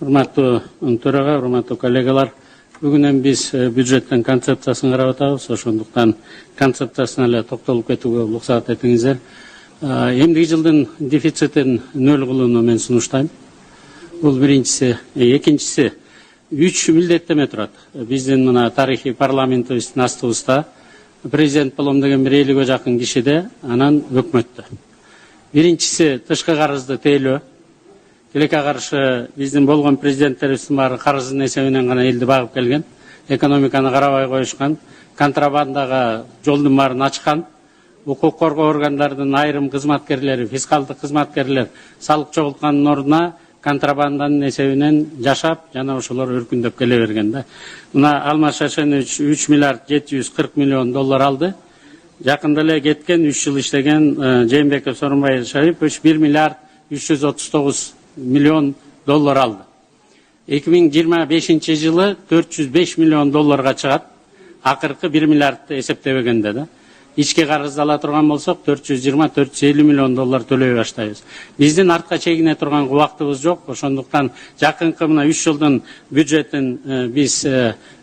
Урматтуу төрага, урматтуу коллегалар, бүгүнөн биз бюджеттин концепциясын карап атабыз. Ошондуктан концепциясына эле токтолуп кетүүгө уруксат этиңиздер. Эмдиги жылдын дефицитин нөл кылууну мен сунуштайм. Бул биринчиси. Экинчиси, 3 милдеттеме турат. Биздин мына тарыхый парламентибиздин астыбызда президент болом деген бир 50ге жакын кишиде, анан өкмөттө. Биринчиси тышкы карызды тейлөө. Тилекке каршы биздин болгон президенттерибиздин баары карыздын эсебинен гана элди багып келген. Экономиканы карабай коюшкан, контрабандага жолдун баарын ачкан, укук коргоо органдарынын айрым кызматкерлери, фискалдык кызматкерлер салык чогулткандын ордуна контрабанданын эсебинен жашап, жана ошолор өркүндөп келе берген да. Мына Алмаз Шайшенович 3 миллиард 740 миллион доллар алды. Жакында эле кеткен 3 жыл иштеген Жээнбеков Сооронбай Шарипович 1 миллиард 339 миллион доллар алды. 2025 жылы 405 миллион долларга чыгат. Акыркы 1 миллиардты эсептебегенде да. Ички карызды ала турган болсок 420-450 миллион доллар төлөй баштайбыз. Биздин артка чегине турган убактыбыз жок. Ошондуктан жакынкы мына 3 жылдын бюджетин биз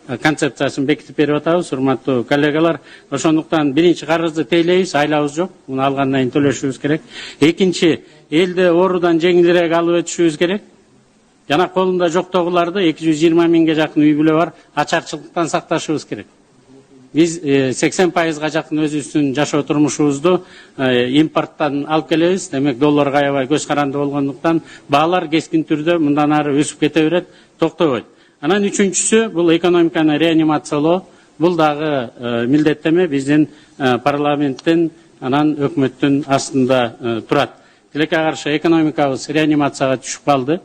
концепциясын бекитип берип атабыз, урматтуу коллегалар. Ошондуктан биринчи карызды тейлейбиз, айлабыз жок. Муну алгандан кийин төлөшүбүз керек. Экинчи, элди оорудан жеңилирээк алып өтүшүбүз керек. Жана колунда жоктогуларды 220 миңге жакын үй бүлө бар, ачарчылыктан сакташыбыз керек. Биз 80%га жакын өзүбүздүн жашоо турмушубузду импорттон алып келебиз. Демек долларга аябай көз каранды болгондуктан баалар кескин түрдө мындан ары өсүп кете берет, токтобойт. Анан үчүнчүсү бул экономиканы реанимациялоо. Бул дагы милдеттеме биздин парламенттин анан өкмөттүн астында турат. Тилекке каршы экономикабыз реанимацияга түшүп калды.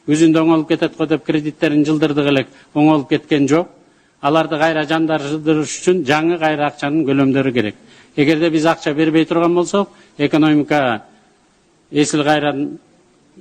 Өзүндө оңолуп кетет го деп кредиттерин жылдырдык элек, оңолуп кеткен жок. Аларды кайра жандандырыш үчүн жаңы кайра акчанын көлөмдөрү керек. Эгерде биз акча бербей турган болсок, экономика эсил кайрадан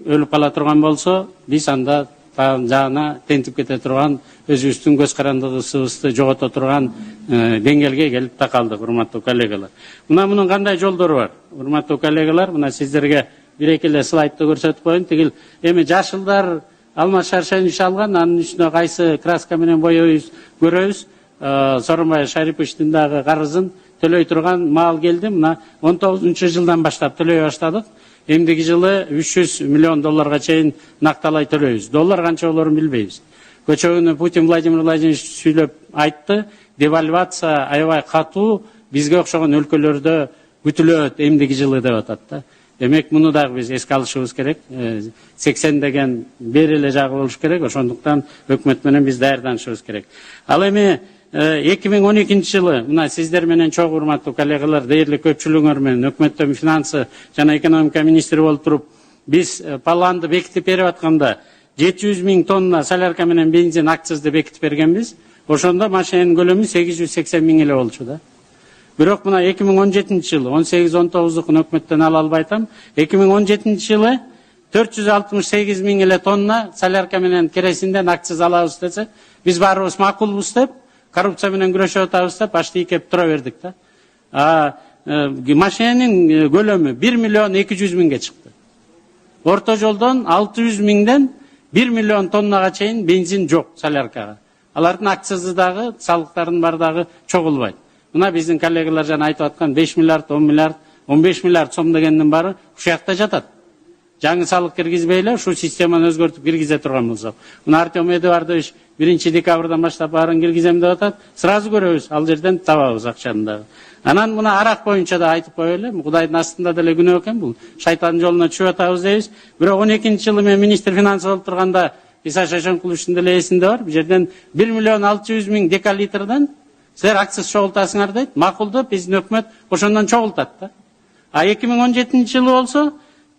өлүп кала турган болсо, биз анда жана тентип кете турган, өзүбүздүн көз карандыгыбызды жогото турган деңгээлге келип такалдык, урматтуу коллегалар. Мунун кандай жолдору бар? Урматтуу коллегалар, мына сиздерге бир-эки эле слайдты көрсөтүп коеюн. Тигил эми жашылдар Алмаз Шайшенович алган, анын үстүнө кайсы краска менен боёйбуз көрөбүз. Сооронбай Шариповичтин дагы карызын төлөй турган маал келди. Мына 19-жылдан баштап төлөй баштадык. Эмдиги жылы 300 миллион долларга чейин накталай төлөйбүз. Доллар канча болорун билбейбиз. Көчөгүнү Путин Владимир Владимирович сүйлөп айтты. Девальвация аябай катуу бизге окшогон өлкөлөрдө күтүлөт эмдиги жылы деп атат да. Демек муну дагы биз эске алышыбыз керек. 80 деген бери эле жагы болуш керек. Ошондуктан өкмөт менен биз даярданышыбыз керек. Ал эми 2012 жылы мына сиздер менен чогуу урматтуу коллегалар, дээрлик көпчүлүгүңөр менен өкмөттөн финансы жана экономика министри болуп туруп, биз планды бекитип берип атканда 700 миң тонна солярка менен бензин акцизди бекитип бергенбиз. Ошондо машинанын көлөмү 880 миң эле болчу да. Бирок мына 2017 жылы 18-19-дукун өкмөттөн ала албай атам. 2017 жылы 468 миң эле тонна солярка менен керосинден акциз алабыз десе, биз баарыбыз макулбуз деп, коррупция менен күрөшүп атабыз деп башты ийкеп тура бердик да. Машинанын көлөмү 1 миллион 200 миңге чыкты. Орто жолдон 600 миңден 1 миллион тоннага чейин бензин жок соляркага. Алардын акцизи дагы, салыктардын бар дагы чогулбайт. Мына биздин коллегалар жана айтып аткан 5 миллиард, 10 миллиард, 15 миллиард сом дегендин баары ушул жакта жатат. Жаңы салык киргизбей эле ушул системаны өзгөртүп киргизе турган болсок. Мына Артем Эдуардович 1 декабрдан баштап баарын киргизем деп атат. Сразу көрөбүз, ал жерден табабыз акчаны дагы. Анан мына арак боюнча да айтып коелу. Кудайдын астында деле күнөө экен бул. Шайтандын жолуна түшүп атабыз дейбиз. Бирок 12 жылы мен министр финансы болуп турганда Иса Шайшенкуловичтин деле эсинде бар. Бул жерден 1 миллион 600 миң декалитрден силер акциз чогултасыңар дейт. Макулду, биздин өкмөт ошондон чогултат да. 2017 жылы болсо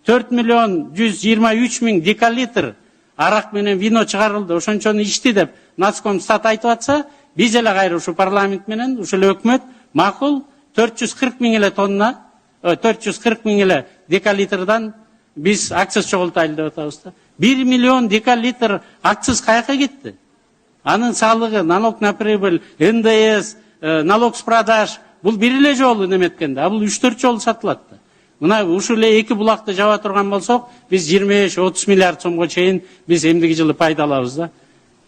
4 миллион 123 миң декалитр арак менен вино чыгарылды. Ошончону ичти деп Нацкомстат айтып атса, биз эле кайра ушу парламент менен, ушул өкмөт макул 440 миң эле тонна, 440 миң эле декалитрдан биз акциз чогултайлы деп атабыз да. 1 миллион декалитр акциз каяка кетти? Анын салыгы, налог на прибыль, НДС, налог с продаж, бул бир эле жолу неметкенде, а бул 3-4 жолу сатылат да. Мына ушул эле 2 булакты жаба турган болсок, биз 25-30 миллиард сомго чейин биз эмдиги жылы пайда алабыз да.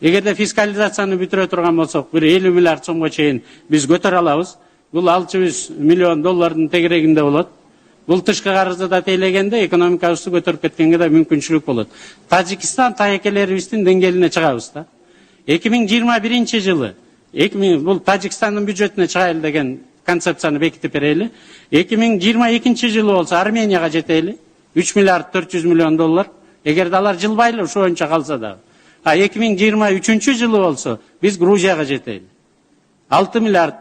Эгерде фискализацияны бүтүрө турган болсок, бир 50 миллиард сомго чейин биз көтөрө алабыз. Бул 600 миллион доллардын тегерегинде болот. Бул тышкы карызды да тейлегенде экономикабызды көтөрүп кеткенге да мүмкүнчүлүк болот. Тажикстан таекелерибиздин деңгээлине чыгабыз да. 2021 жылы бул Тажикстандын бюджетине чыгайлы деген концепцияны бекитип берели. 2022 жылы болсо Арменияга жетели. 3 миллиард 400 миллион доллар. Эгерде алар жылбайлы ошо боюнча калса да. А 2023 жылы болсо биз Грузияга жетели. 6 миллиард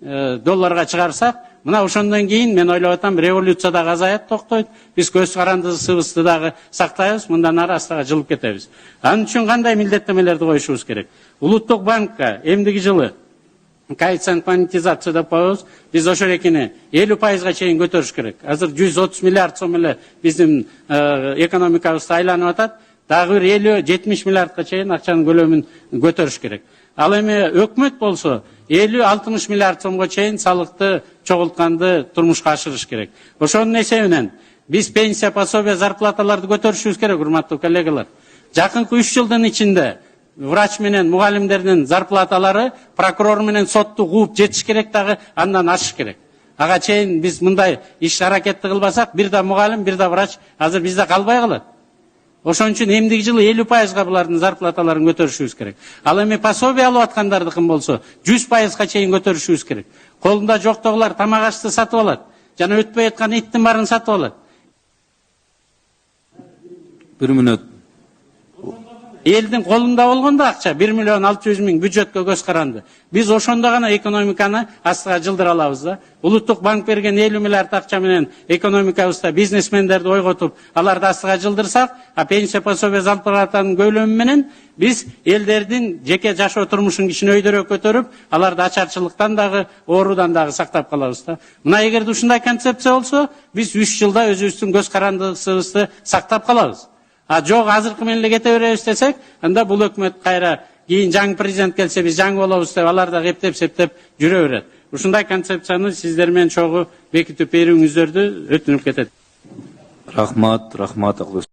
долларга чыгарсак, мына ошондон кийин мен ойлоп атам, революция дагы азаят, токтойт. Биз көз карандысыбызды дагы сактайбыз, мындан ары астага жылып кетебиз. Анын үчүн кандай милдеттемелерди коюшубуз керек? Улуттук банкка эмдиги жылы коэффициент монетизация деп коебуз. Биз ошол экини 50%га чейин көтөрүш керек. Азыр 130 миллиард сом эле биздин экономикабызды айланып атат. Дагы бир 50-70 миллиардга чейин акчанын көлөмүн көтөрүш керек. Ал эми өкмөт болсо 50-60 миллиард сомго чейин салыкты чогултканды турмушка ашырыш керек. Ошонун эсебинен биз пенсия, пособие, зарплаталарды көтөрүшүбүз керек, урматтуу коллегалар. Жакынкы 3 жылдын ичинде врач менен мугалимдердин зарплаталары прокурор менен сотту кууп жетиш керек, дагы андан ашыш керек. Ага чейин биз мындай иш аракетти кылбасак, бир да мугалим, бир да врач азыр бизде калбай калат. Ошон үчүн эмдиги жылы 50%га булардын зарплаталарын көтөрүшүбүз керек. Ал эми пособие алып аткандардыкын болсо 100%га чейин көтөрүшүбүз керек. Колунда жоктогулар тамак ашты сатып алат, жана өтпөй аткан иттин баарын сатып алат. 1 мүнөт. Элдин колунда болгондо акча 1 миллион 600 миң бюджетке көз каранды. Биз ошондо гана экономиканы астыга жылдыра алабыз да. Улуттук банк берген 50 миллиард акча менен экономикабызда бизнесмендерди ойготуп, аларды астыга жылдырсак, а пенсия, пособие, зарплатанын көлөмү менен биз элдердин жеке жашоо турмушун кичинөйдөрөөк көтөрүп, аларды ачарчылыктан дагы, оорудан дагы сактап калабыз да. Мына эгерде ушундай концепция болсо, биз 3 жылда өзүбүздүн көз карандысыбызды сактап калабыз. А жок, азыркы менен эле кете беребиз десек, анда бул өкмөт кайра кийин жаңы президент келсе биз жаңы болобуз деп алар да эптеп-септеп жүрө берет. Ушундай концепцияны сиздер менен чогуу бекитип берүүңүздөрдү өтүнүп кетет. Рахмат,